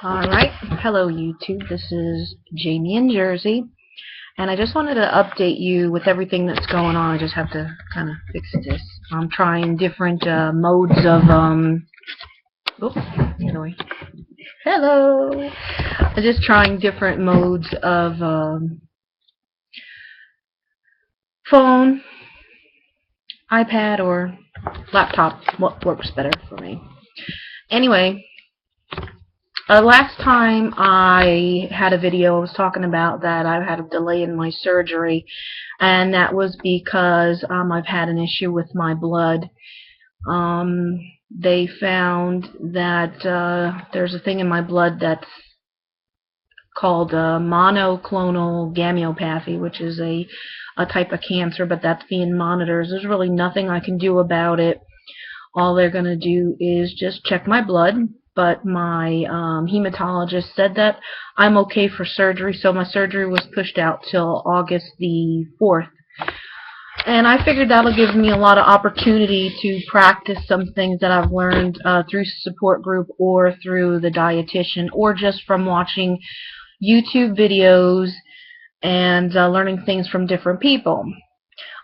Alright, hello YouTube, this is Jamie in Jersey, and I just wanted to update you with everything that's going on. I just have to kind of fix this. I'm trying different modes of, oops, sorry. Hello! I'm just trying different modes of phone, iPad, or laptop, what works better for me. Anyway, last time I had a video, I was talking about that I had a delay in my surgery, and that was because I've had an issue with my blood. They found that there's a thing in my blood that's called monoclonal gammopathy, which is a type of cancer, but that's being monitored. There's really nothing I can do about it. All they're going to do is just check my blood, but my hematologist said that I'm okay for surgery, so my surgery was pushed out till August the 4th. And I figured that'll give me a lot of opportunity to practice some things that I've learned through support group or through the dietitian or just from watching YouTube videos and learning things from different people.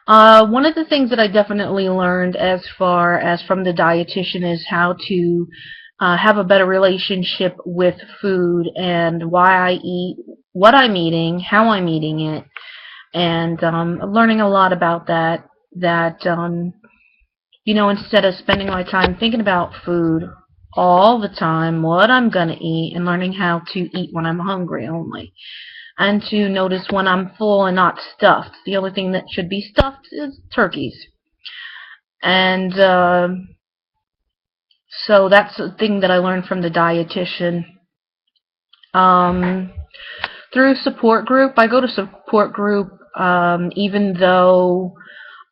One of the things that I definitely learned as far as from the dietitian is how to have a better relationship with food and why I eat, what I'm eating, how I'm eating it, and learning a lot about that, you know, instead of spending my time thinking about food all the time, what I'm going to eat, and learning how to eat when I'm hungry only. And to notice when I'm full and not stuffed. The only thing that should be stuffed is turkeys. And so that's the thing that I learned from the dietitian. Through support group, I go to support group even though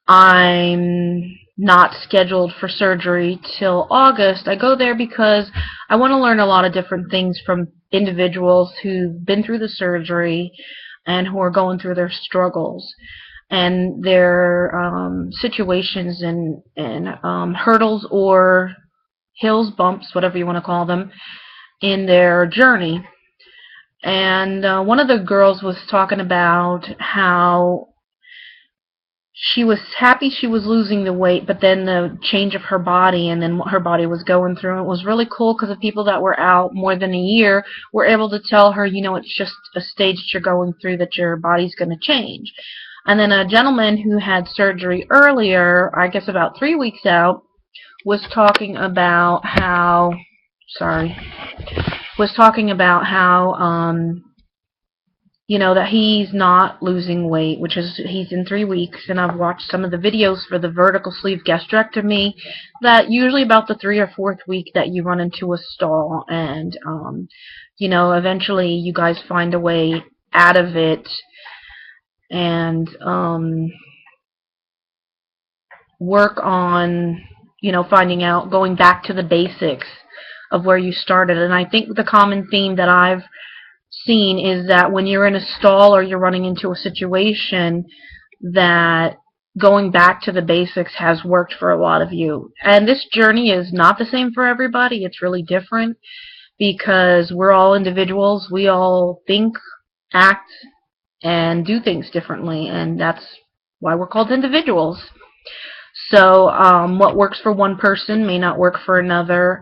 I'm not scheduled for surgery till August. I go there because I want to learn a lot of different things from individuals who've been through the surgery and who are going through their struggles and their situations and hurdles or hills, bumps, whatever you want to call them, in their journey. And one of the girls was talking about how she was happy she was losing the weight, but then the change of her body and then what her body was going through. It was really cool because the people that were out more than a year were able to tell her, you know, it's just a stage that you're going through, that your body's going to change. And then a gentleman who had surgery earlier, I guess about 3 weeks out, was talking about how, you know, that he's not losing weight, which is, he's in 3 weeks, and I've watched some of the videos for the vertical sleeve gastrectomy, that usually about the 3rd or 4th week that you run into a stall, and, you know, eventually you guys find a way out of it, and, work on, you know, finding out, going back to the basics of where you started. And I think the common theme that I've seen is that when you're in a stall or you're running into a situation, that going back to the basics has worked for a lot of you. And this journey is not the same for everybody. It's really different because we're all individuals. We all think, act, and do things differently, and that's why we're called individuals. So what works for one person may not work for another.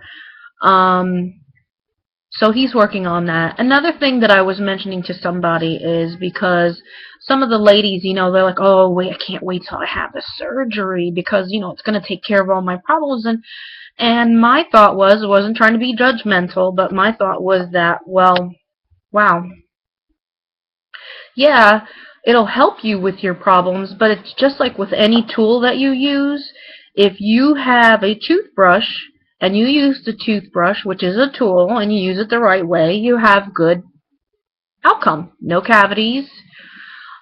So he's working on that. Another thing that I was mentioning to somebody is because some of the ladies, you know, they're like, oh, wait, I can't wait till I have the surgery because, you know, it's going to take care of all my problems. And my thought was, I wasn't trying to be judgmental, but my thought was that, well, wow, yeah, it'll help you with your problems, but it's just like with any tool that you use. If you have a toothbrush and you use the toothbrush, which is a tool, and you use it the right way, you have good outcome. No cavities,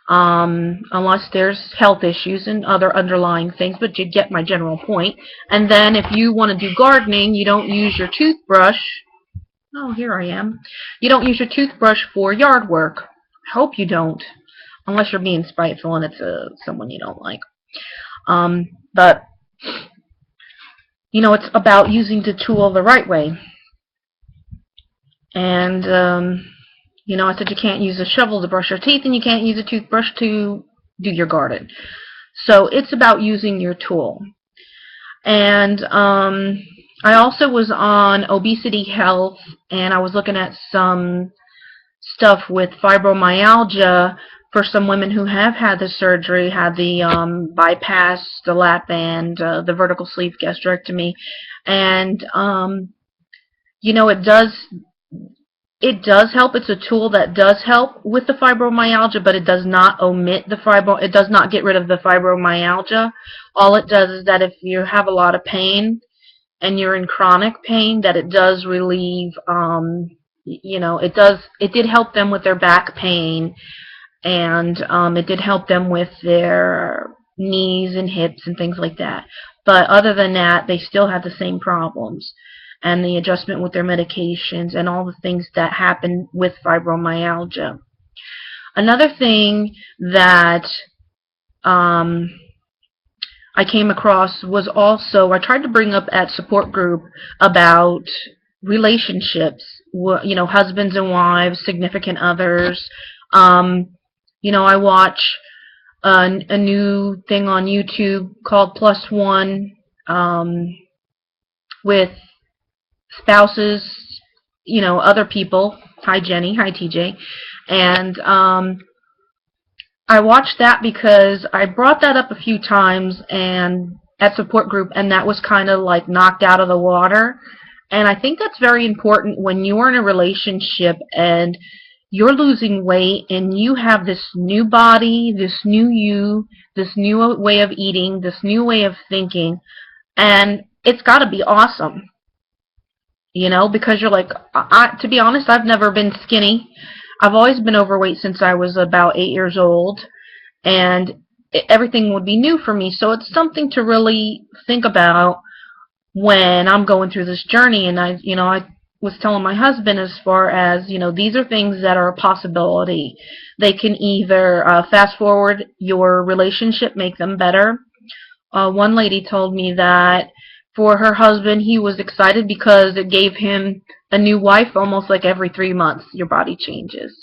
unless there's health issues and other underlying things, but you get my general point. And then if you want to do gardening, you don't use your toothbrush. Oh, here I am. You don't use your toothbrush for yard work. I hope you don't, unless you're being spiteful and it's someone you don't like. But you know, it's about using the tool the right way. And, you know, I said you can't use a shovel to brush your teeth and you can't use a toothbrush to do your garden. So it's about using your tool. And I also was on Obesity Health, and I was looking at some stuff with fibromyalgia for some women who have had the surgery, had the bypass, the lap band, the vertical sleeve gastrectomy, and you know, it does help. It's a tool that does help with the fibromyalgia, but it does not omit the it does not get rid of the fibromyalgia. All it does is that if you have a lot of pain and you're in chronic pain, that it does relieve, you know, it did help them with their back pain, and it did help them with their knees and hips and things like that. But other than that, they still have the same problems, and the adjustment with their medications and all the things that happen with fibromyalgia. Another thing that I came across was also, I tried to bring up at support group about relationships, you know, husbands and wives, significant others. You know, I watch a new thing on YouTube called Plus One, with spouses, you know, other people. Hi Jenny, hi TJ. And I watched that because I brought that up a few times and at support group, and that was kind of like knocked out of the water. And I think that's very important when you're in a relationship and you're losing weight and you have this new body, this new you, this new way of eating, this new way of thinking, and it's got to be awesome, you know, because you're like, to be honest, I've never been skinny. I've always been overweight since I was about 8 years old, and everything would be new for me. So it's something to really think about when I'm going through this journey. And I was telling my husband, as far as, you know, these are things that are a possibility. They can either fast forward your relationship, make them better. One lady told me that for her husband, he was excited because it gave him a new wife almost like every 3 months. Your body changes.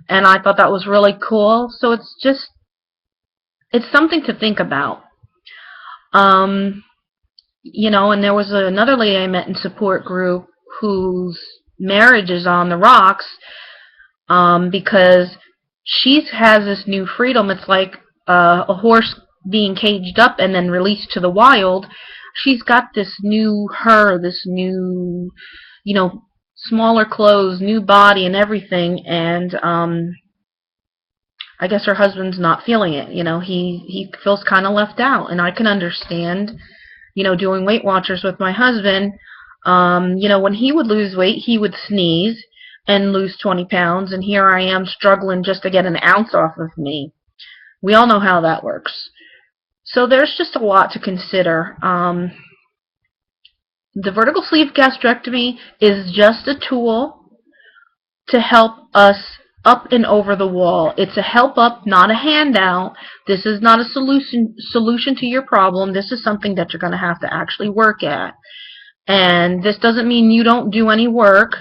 And I thought that was really cool. So it's something to think about. You know, and there was another lady I met in support group whose marriage is on the rocks, because she has this new freedom. It's like a horse being caged up and then released to the wild. She's got this new her, this new, you know, smaller clothes, new body and everything, and I guess her husband's not feeling it. You know, he feels kind of left out, and I can understand. You know, doing Weight Watchers with my husband, you know, when he would lose weight, he would sneeze and lose 20 pounds, and here I am struggling just to get an ounce off of me. We all know how that works. So there's just a lot to consider. The vertical sleeve gastrectomy is just a tool to help us up and over the wall. It's a help up, not a handout. This is not a solution to your problem. This is something that you're going to have to actually work at. And this doesn't mean you don't do any work.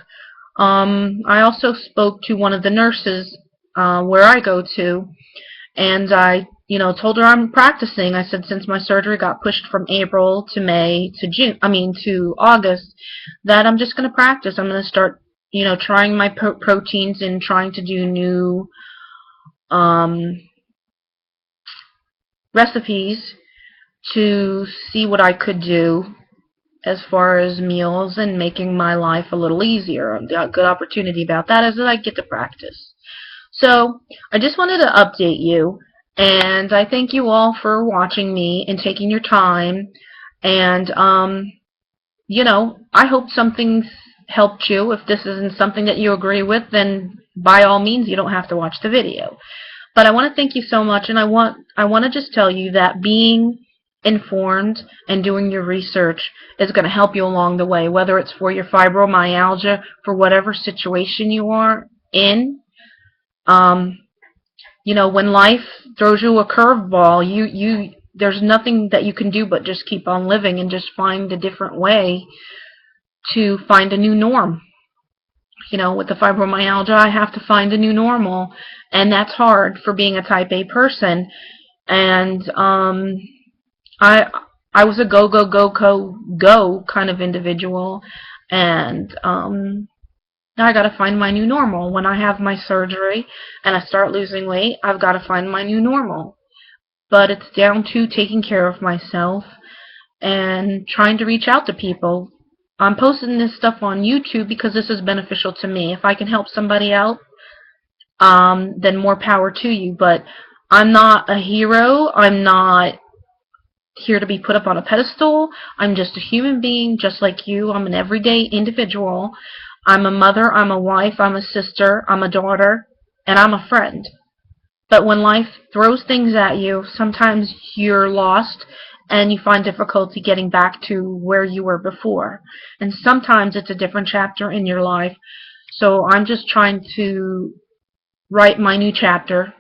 I also spoke to one of the nurses where I go to, and I, you know, told her I'm practicing. I said, since my surgery got pushed from April to May to to August, that I'm just going to practice. I'm going to start, you know, trying my proteins and trying to do new recipes to see what I could do as far as meals and making my life a little easier. The good opportunity about that is that I get to practice. So I just wanted to update you, and I thank you all for watching me and taking your time. And you know, I hope something's helped you. If this isn't something that you agree with, then by all means, you don't have to watch the video. But I want to thank you so much, and I want to just tell you that being informed and doing your research is going to help you along the way, whether it's for your fibromyalgia, for whatever situation you are in. You know, when life throws you a curveball, there's nothing that you can do but just keep on living and just find a different way to find a new norm. You know, with the fibromyalgia, I have to find a new normal, and that's hard for being a type A person. And I I was a go kind of individual, and now I got to find my new normal. When I have my surgery and I start losing weight, I've got to find my new normal. But it's down to taking care of myself and trying to reach out to people. I'm posting this stuff on YouTube because this is beneficial to me. If I can help somebody out, then more power to you. But I'm not a hero. I'm not here to be put up on a pedestal. I'm just a human being just like you. I'm an everyday individual. I'm a mother, I'm a wife, I'm a sister, I'm a daughter, and I'm a friend. But when life throws things at you, sometimes you're lost and you find difficulty getting back to where you were before. And sometimes it's a different chapter in your life. So I'm just trying to write my new chapter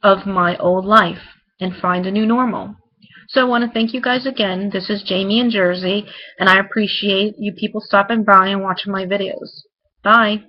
of my old life and find a new normal. So I want to thank you guys again. This is Jamie in Jersey, and I appreciate you people stopping by and watching my videos. Bye.